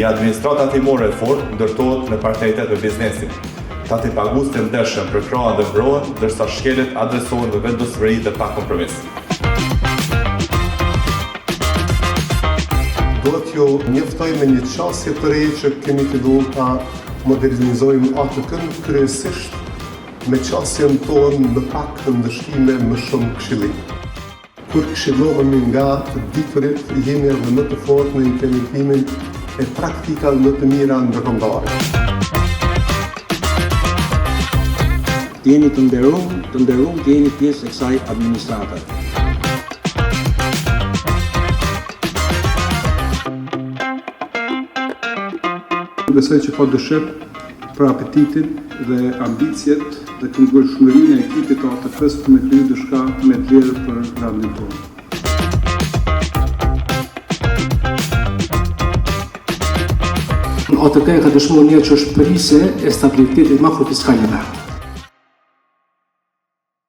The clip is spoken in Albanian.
administrata timore e fortë ndërtohet në partneritet me biznesin. Tati pagues të ndershëm përkrahen dhe mbrohen, ndërsa shkelet adresohen me vendosmëri dhe pa kompromis. Do t'ju njoftoj me një qasje të re që kemi filluar ta modernizojmë ATK-n kryesisht me qasjen tonë më pak ndëshkime, më shumë këshillim. Kur këshillohemi nga diturit, jemi edhe më të fortë në implementimin e praktika më të mira ndërkombëtare. Të jeni të nderuar, të jeni pjesë e kësaj administrate. Besoj që ka dëshir për apetitin dhe ambicjet dhe këmbgjueshmërinë e ekipit të ATK-s për me kriju diçka me vlerë për vendin tonë. ATK ka dëshmuar një që është përrisje e stabilitetit makrofiskal në vend.